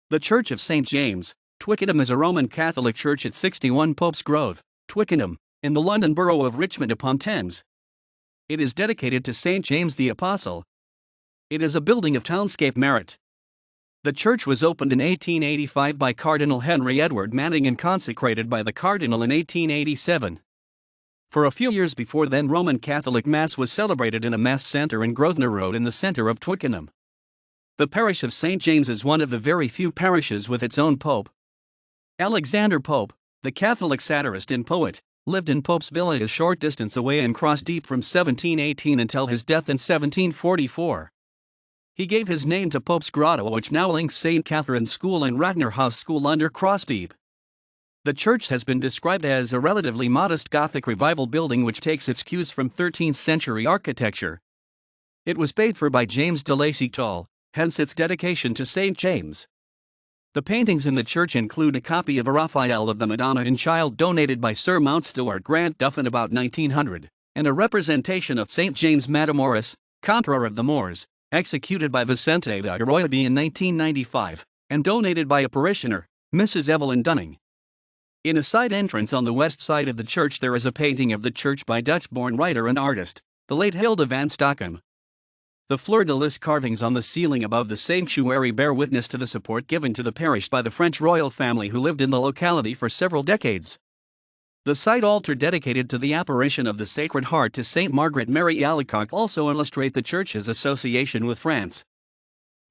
The Church of St James, Twickenham is a Roman Catholic church at 61 Pope's Grove, Twickenham, in the London Borough of Richmond-upon-Thames. It is dedicated to St James the Apostle. It is a building of townscape merit. The church was opened in 1885 by Cardinal Henry Edward Manning and consecrated by the Cardinal in 1887. For a few years before then, Roman Catholic Mass was celebrated in a Mass Centre in Grosvenor Road in the centre of Twickenham. The Parish of St James is one of the very few parishes with its own pope. Alexander Pope, the Catholic satirist and poet, lived in Pope's Villa a short distance away in Cross Deep from 1718 until his death in 1744. He gave his name to Pope's Grotto, which now links St. Catherine's School and Radnor House School under Cross Deep. The church has been described as a relatively modest Gothic revival building which takes its cues from 13th century architecture. It was paid for by James de Lacy Tall, hence its dedication to St. James. The paintings in the church include a copy of a Raphael of the Madonna and Child donated by Sir Mountstuart Grant Duff in about 1900, and a representation of St. James Matamoros, Conqueror of the Moors, executed by Vicente de Arroyaby in 1995, and donated by a parishioner, Mrs. Evelyn Dunning. In a side entrance on the west side of the church there is a painting of the church by Dutch-born writer and artist, the late Hilde van Stockham. The fleur-de-lis carvings on the ceiling above the sanctuary bear witness to the support given to the parish by the French royal family who lived in the locality for several decades. The side altar dedicated to the apparition of the Sacred Heart to Saint Margaret Mary Alacoque also illustrate the church's association with France.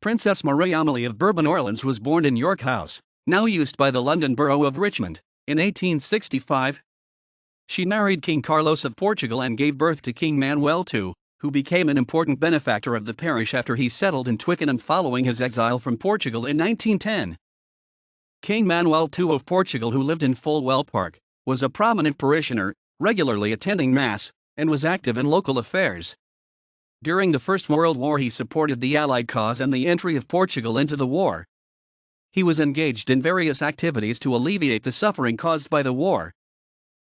Princess Marie-Amélie of Bourbon-Orleans was born in York House, now used by the London Borough of Richmond, in 1865. She married King Carlos of Portugal and gave birth to King Manuel II, who became an important benefactor of the parish after he settled in Twickenham following his exile from Portugal in 1910. King Manuel II of Portugal, who lived in Folwell Park, was a prominent parishioner, regularly attending Mass, and was active in local affairs. During the First World War he supported the Allied cause and the entry of Portugal into the war. He was engaged in various activities to alleviate the suffering caused by the war.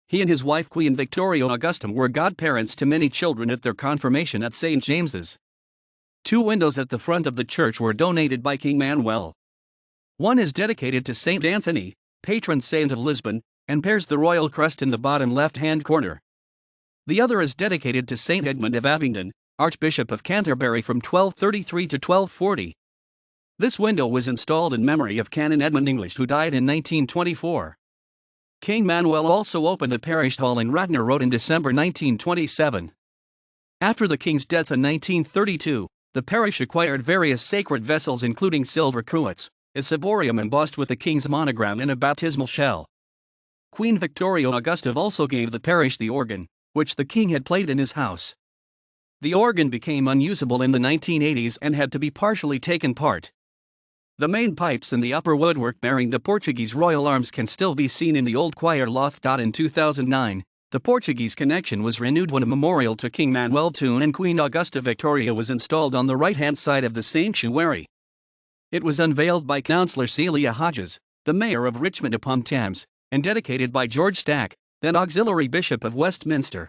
He and his wife Queen Victoria Augusta were godparents to many children at their confirmation at St. James's. 2 windows at the front of the church were donated by King Manuel. One is dedicated to St. Anthony, patron saint of Lisbon, and bears the royal crest in the bottom left-hand corner. The other is dedicated to St. Edmund of Abingdon, Archbishop of Canterbury from 1233 to 1240. This window was installed in memory of Canon Edmund English, who died in 1924. King Manuel also opened a parish hall in Radnor Road in December 1927. After the king's death in 1932, the parish acquired various sacred vessels including silver cruets, a ciborium embossed with the king's monogram in a baptismal shell. Queen Victoria Augusta also gave the parish the organ, which the king had played in his house. The organ became unusable in the 1980s and had to be partially taken apart. The main pipes and the upper woodwork bearing the Portuguese royal arms can still be seen in the old choir loft. In 2009, the Portuguese connection was renewed when a memorial to King Manuel II and Queen Augusta Victoria was installed on the right-hand side of the sanctuary. It was unveiled by Councillor Celia Hodges, the mayor of Richmond-upon-Thames, and dedicated by George Stack, then Auxiliary Bishop of Westminster.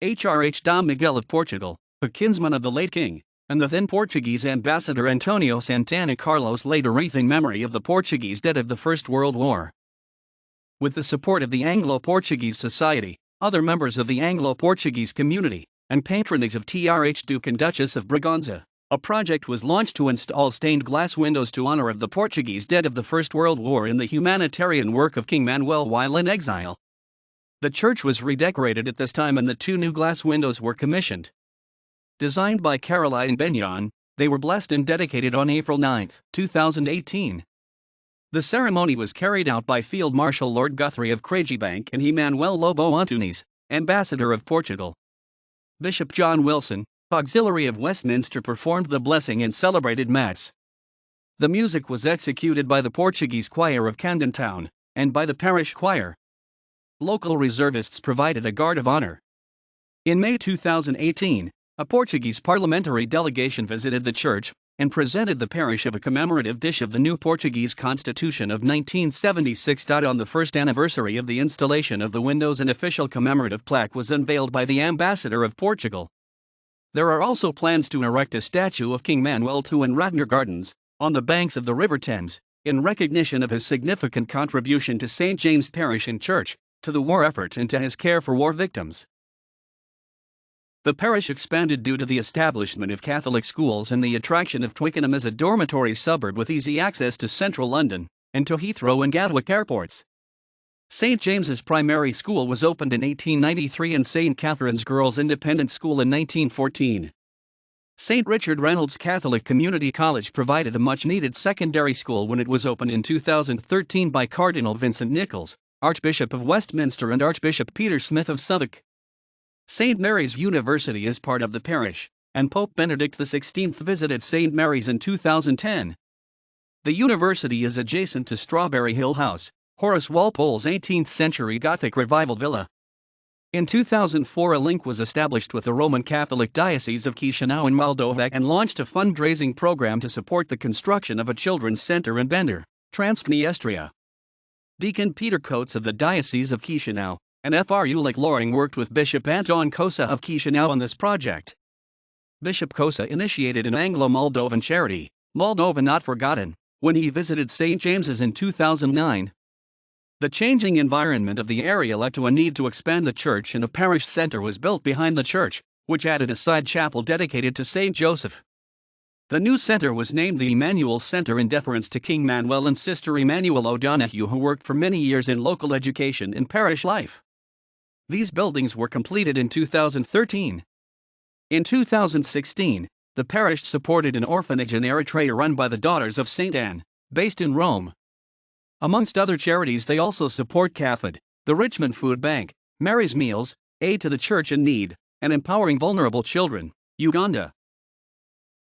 HRH Dom Miguel of Portugal, a kinsman of the late king, and the then Portuguese ambassador Antonio Santana Carlos laid a wreath in memory of the Portuguese dead of the First World War. With the support of the Anglo-Portuguese Society, other members of the Anglo-Portuguese community, and patronage of TRH Duke and Duchess of Braganza, a project was launched to install stained glass windows to honor of the Portuguese dead of the First World War in the humanitarian work of King Manuel while in exile. The church was redecorated at this time and the 2 new glass windows were commissioned. Designed by Caroline Benyon, they were blessed and dedicated on April 9, 2018. The ceremony was carried out by Field Marshal Lord Guthrie of Craigiebank and Emmanuel Lobo Antunes, Ambassador of Portugal. Bishop John Wilson, Auxiliary of Westminster, performed the blessing and celebrated Mass. The music was executed by the Portuguese Choir of Camden Town, and by the parish choir. Local reservists provided a guard of honor. In May 2018, a Portuguese parliamentary delegation visited the church and presented the parish of a commemorative dish of the new Portuguese Constitution of 1976. On the first anniversary of the installation of the windows, an official commemorative plaque was unveiled by the Ambassador of Portugal. There are also plans to erect a statue of King Manuel II in Radnor Gardens, on the banks of the River Thames, in recognition of his significant contribution to St. James Parish and Church, to the war effort and to his care for war victims. The parish expanded due to the establishment of Catholic schools and the attraction of Twickenham as a dormitory suburb with easy access to central London, and to Heathrow and Gatwick airports. St. James's Primary School was opened in 1893 and St. Catherine's Girls' Independent School in 1914. St. Richard Reynolds Catholic Community College provided a much-needed secondary school when it was opened in 2013 by Cardinal Vincent Nichols, Archbishop of Westminster and Archbishop Peter Smith of Southwark. St. Mary's University is part of the parish, and Pope Benedict XVI visited St. Mary's in 2010. The university is adjacent to Strawberry Hill House, Horace Walpole's 18th-century Gothic Revival villa. In 2004 a link was established with the Roman Catholic Diocese of Chisinau in Moldova and launched a fundraising program to support the construction of a children's center in Bender, Transnistria. Deacon Peter Coates of the Diocese of Chisinau and Fr. Ulick Loring worked with Bishop Anton Kosa of Chisinau on this project. Bishop Kosa initiated an Anglo-Moldovan charity, Moldova Not Forgotten, when he visited St. James's in 2009. The changing environment of the area led to a need to expand the church, and a parish center was built behind the church, which added a side chapel dedicated to St. Joseph. The new center was named the Emmanuel Center in deference to King Manuel and Sister Emmanuel O'Donoghue, who worked for many years in local education and parish life. These buildings were completed in 2013. In 2016, the parish supported an orphanage in Eritrea run by the Daughters of St. Anne, based in Rome. Amongst other charities, they also support CAFID, the Richmond Food Bank, Mary's Meals, Aid to the Church in Need, and Empowering Vulnerable Children, Uganda.